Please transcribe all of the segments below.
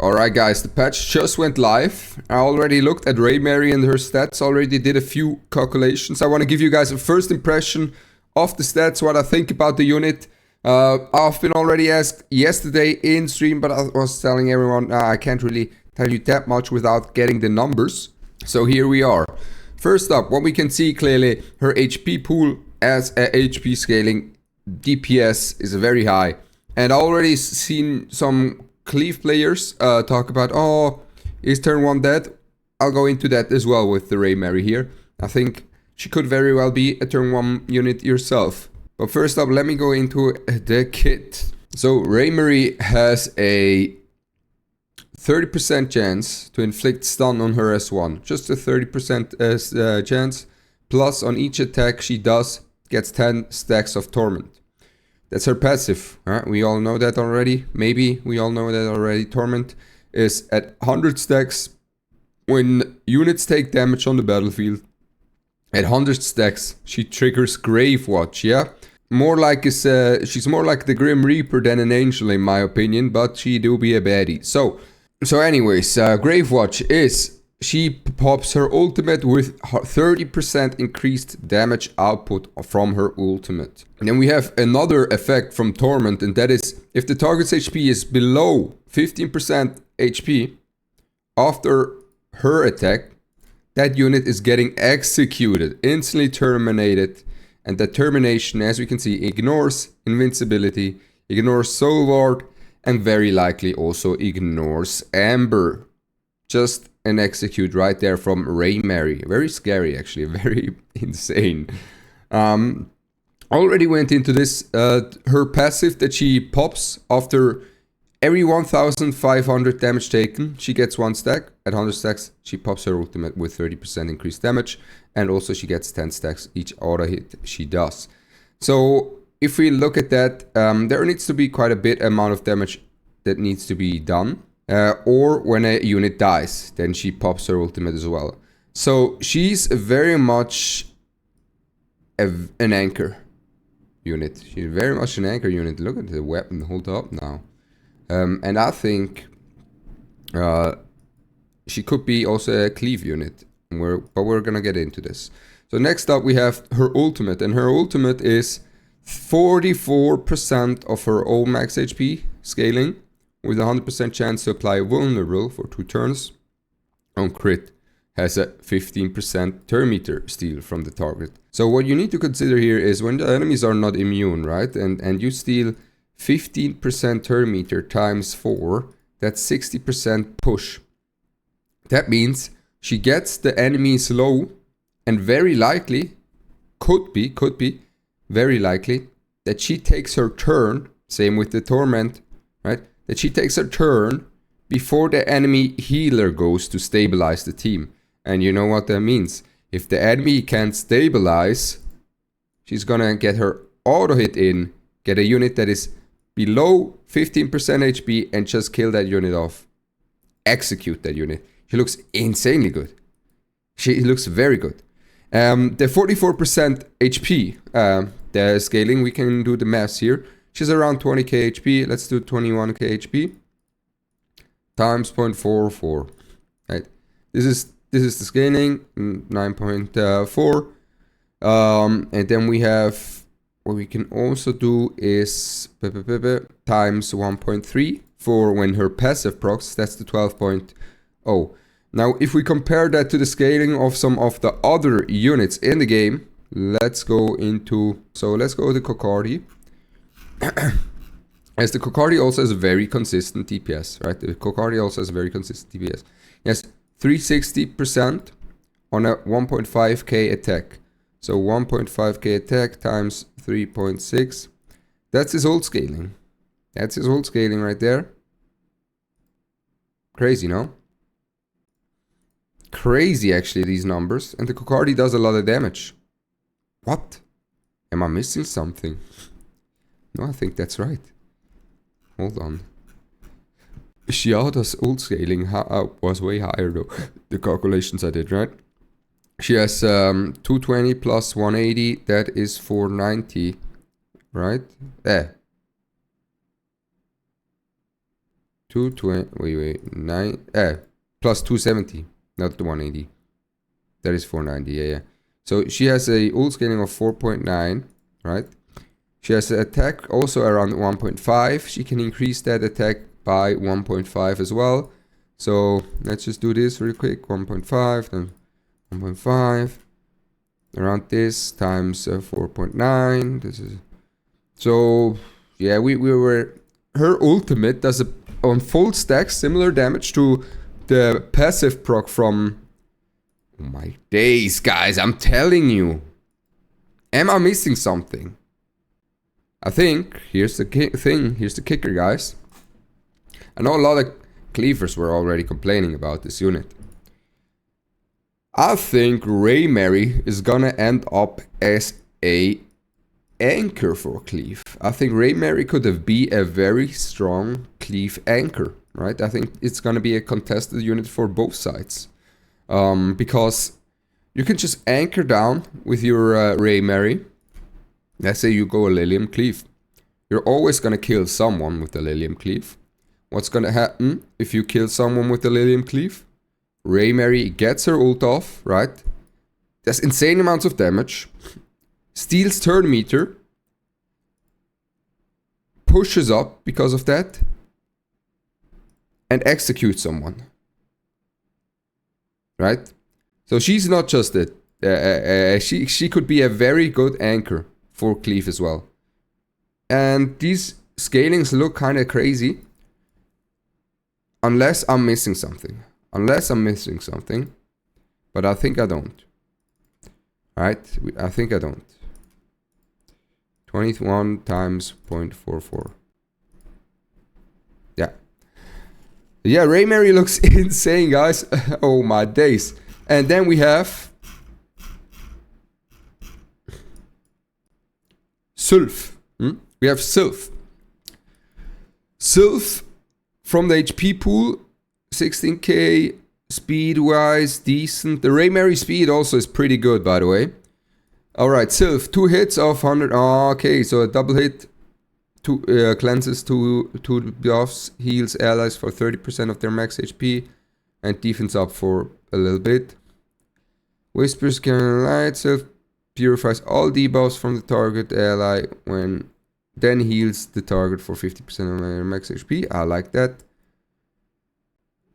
Alright guys, the patch just went live. I already looked at Raymary and her stats, already did a few calculations. I want to give you guys a first impression of the stats, what I think about the unit. I've been already asked yesterday in stream, but I was telling everyone I can't really tell you that much without getting the numbers. So here we are. First up, what we can see clearly, her HP pool as a HP scaling DPS is very high. And I already seen some Cleave players talk about, oh, is turn 1 dead? I'll go into that as well with the Raymary here. I think she could very well be a turn 1 unit yourself. But first up, let me go into the kit. So Raymary has a 30% chance to inflict stun on her S1. Just a 30% chance. Plus on each attack she does, gets 10 stacks of torment. That's her passive, right? We all know that already. Maybe we all know that already. Torment is at 100 stacks when units take damage on the battlefield. At 100 stacks, she triggers Grave Watch, yeah? She's more like the Grim Reaper than an angel in my opinion, but she do be a baddie. So anyways, Grave Watch is... She pops her ultimate with 30% increased damage output from her ultimate. And then we have another effect from Torment, and that is if the target's HP is below 15% HP after her attack, that unit is getting executed, instantly terminated. And that termination, as we can see, ignores invincibility, ignores Soul Ward, and very likely also ignores Amber. Just an execute right there from Raymary. Very scary, actually. Very insane. Already went into this. Her passive that she pops after every 1500 damage taken, she gets 1 stack. At 100 stacks, she pops her ultimate with 30% increased damage. And also she gets 10 stacks each auto hit she does. So if we look at that, there needs to be quite a bit amount of damage that needs to be done. Or when a unit dies, then she pops her ultimate as well. So she's very much an anchor unit. She's very much an anchor unit. Look at the weapon hold up now. And I think she could be also a cleave unit. But we're gonna get into this. So next up we have her ultimate. And her ultimate is 44% of her old max HP scaling, with a 100% chance to apply vulnerable for 2 turns. On crit, has a 15% turn meter steal from the target. So what you need to consider here is when the enemies are not immune, right? And you steal 15% turn meter times 4, that's 60% push. That means she gets the enemies low, and very likely, could be, very likely, that she takes her turn, same with the torment, right? That she takes her turn before the enemy healer goes to stabilize the team. And you know what that means. If the enemy can't stabilize, she's gonna get her auto hit in, get a unit that is below 15% HP and just kill that unit off. Execute that unit. She looks insanely good. She looks very good. The 44% HP, the scaling, we can do the maths here. She's around 20k HP. Let's do 21k HP times 0.44. Right. This is the scaling 9.4. And then we have what we can also do is times 1.3 for when her passive procs. That's the 12.0. Now, if we compare that to the scaling of some of the other units in the game, let's go to Kokardi. As the Kokardi also has a very consistent DPS, right? The Kokardi also has a very consistent DPS. Yes, 360% on a 1.5k attack. So 1.5k attack times 3.6. That's his old scaling. That's his old scaling right there. Crazy, no? Crazy, actually, these numbers. And the Kokardi does a lot of damage. What? Am I missing something? No, I think that's right. Hold on. Shiada's old scaling was way higher though. The calculations I did, right? She has 220 plus 180. That is 490. Right? 220, wait, 9, plus 270, not the 180. That is 490, yeah. So she has a ult scaling of 4.9, right? She has an attack also around 1.5. She can increase that attack by 1.5 as well. So let's just do this real quick. 1.5, then 1.5. Around this times 4.9. This is so yeah. We were her ultimate does on full stack similar damage to the passive proc from. Oh my days, guys! I'm telling you. Am I missing something? I think here's the thing. Here's the kicker, guys. I know a lot of cleavers were already complaining about this unit. I think Raymary is gonna end up as a anchor for cleave. I think Raymary could have be a very strong cleave anchor, right? I think it's gonna be a contested unit for both sides. Because you can just anchor down with your Raymary. Let's say you go a Lilium Cleave. You're always gonna kill someone with the Lilium Cleave. What's gonna happen if you kill someone with the Lilium Cleave? Raymary gets her ult off, right? Does insane amounts of damage. Steals turn meter. Pushes up because of that. And executes someone. Right? So she's not just a... she could be a very good anchor for cleave as well. And these scalings look kind of crazy. Unless I'm missing something. But I think I don't. Alright? I think I don't. 21 times 0.44. Yeah. Yeah, Raymary looks insane, guys. Oh my days. And then we have... Sylph. We have Sylph. Sylph from the HP pool... 16k speed wise, decent. The Raymary speed also is pretty good, by the way. Alright, Sylph, 2 hits of 100. Oh, okay, so a double hit. Cleanses 2 buffs, heals allies for 30% of their max HP, and defense up for a little bit. Whispers can light. Sylph purifies all debuffs from the target ally when then heals the target for 50% of their max HP. I like that.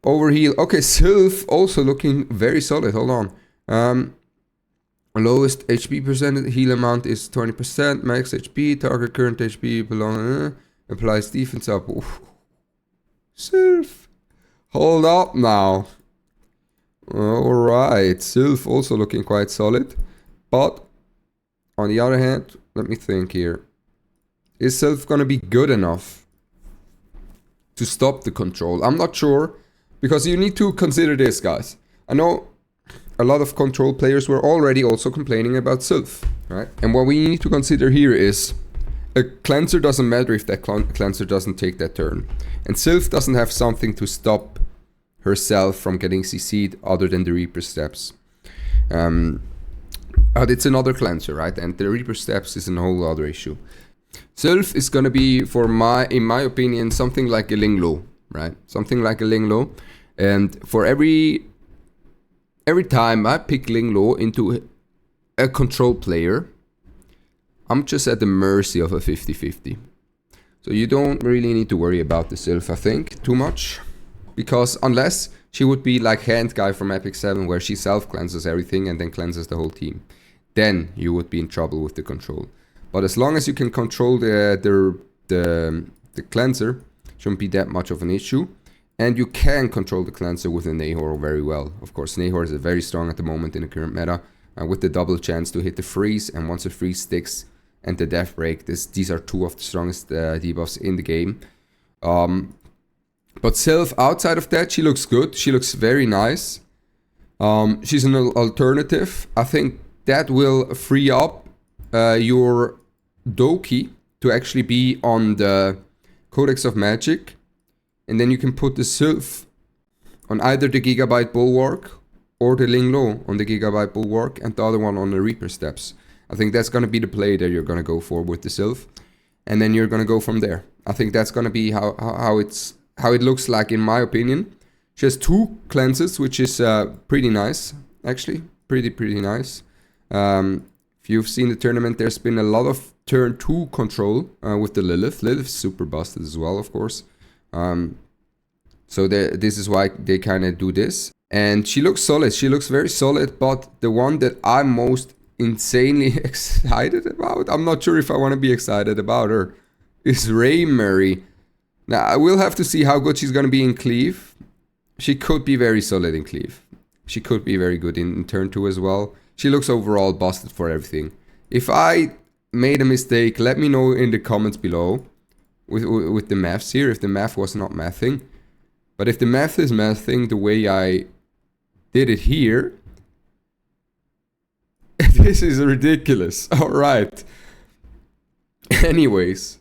Overheal. Okay, Sylph also looking very solid. Hold on. Lowest HP percent heal amount is 20%. Max HP. Target current HP belong. Applies defense up. Oof. Sylph. Hold up now. Alright. Sylph also looking quite solid. But on the other hand, let me think here. Is Sylph gonna be good enough to stop the control? I'm not sure. Because you need to consider this, guys. I know a lot of control players were already also complaining about Sylph, right? And what we need to consider here is a cleanser doesn't matter if that cleanser doesn't take that turn. And Sylph doesn't have something to stop herself from getting CC'd other than the Reaper Steps. But it's another cleanser, right? And the Reaper Steps is a whole other issue. Sylph is gonna be, in my opinion, something like a Linglo, right? Something like a Linglo. And for every time I pick Linglo into a control player, I'm just at the mercy of a 50-50. So you don't really need to worry about the Sylph, I think, too much. Because unless she would be like Hand Guy from Epic 7, where she self-cleanses everything and then cleanses the whole team, then you would be in trouble with the control. But as long as you can control the cleanser, shouldn't be that much of an issue. And you can control the cleanser with a Nahor very well. Of course, Nahor is very strong at the moment in the current meta. With the double chance to hit the freeze, and once the freeze sticks and the death break, these are two of the strongest debuffs in the game. But Sylph, outside of that, she looks good. She looks very nice. She's an alternative. I think that will free up your Doki to actually be on the Codex of Magic. And then you can put the Sylph on either the Gigabyte Bulwark or the Linglo on the Gigabyte Bulwark and the other one on the Reaper Steps. I think that's going to be the play that you're going to go for with the Sylph. And then you're going to go from there. I think that's going to be how it's how it looks like in my opinion. She has 2 cleanses, which is pretty nice, actually. Pretty nice. If you've seen the tournament, there's been a lot of turn 2 control with the Lilith. Lilith's super busted as well, of course. So this is why they kind of do this. And she looks solid. She looks very solid. But the one that I'm most insanely excited about, I'm not sure if I want to be excited about her, is Raymerry. Now, I will have to see how good she's going to be in Cleave. She could be very solid in Cleave. She could be very good in turn 2 as well. She looks overall busted for everything. If I made a mistake, let me know in the comments below with the maths here, if the math was not mathing. But if the math is mathing the way I did it here, this is ridiculous. Alright. Anyways,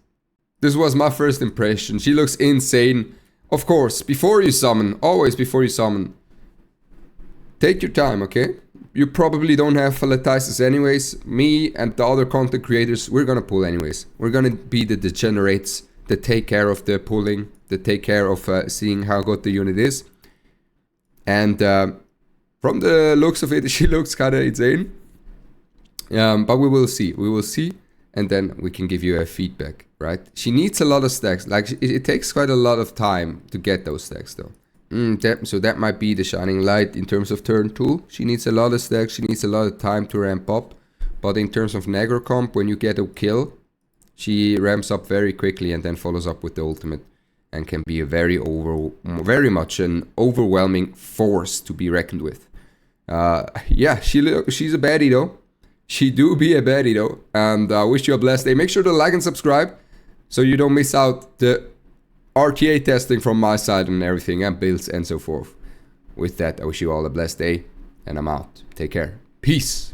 this was my first impression. She looks insane. Of course, before you summon, always before you summon, take your time, okay? You probably don't have phalatitis anyways. Me and the other content creators, we're gonna pull anyways. We're gonna be the degenerates that take care of the pulling, that take care of seeing how good the unit is. And from the looks of it, she looks kind of insane. But we will see. We will see. And then we can give you a feedback, right? She needs a lot of stacks. Like, it takes quite a lot of time to get those stacks, though. So that might be the shining light in terms of turn 2. She needs a lot of stacks. She needs a lot of time to ramp up. But in terms of Negro comp, when you get a kill, she ramps up very quickly and then follows up with the ultimate. And can be a very much an overwhelming force to be reckoned with. Yeah, she's a baddie, though. She do be a baddie though, and I wish you a blessed day. Make sure to like and subscribe so you don't miss out the RTA testing from my side and everything, and builds and so forth. With that, I wish you all a blessed day, and I'm out. Take care. Peace.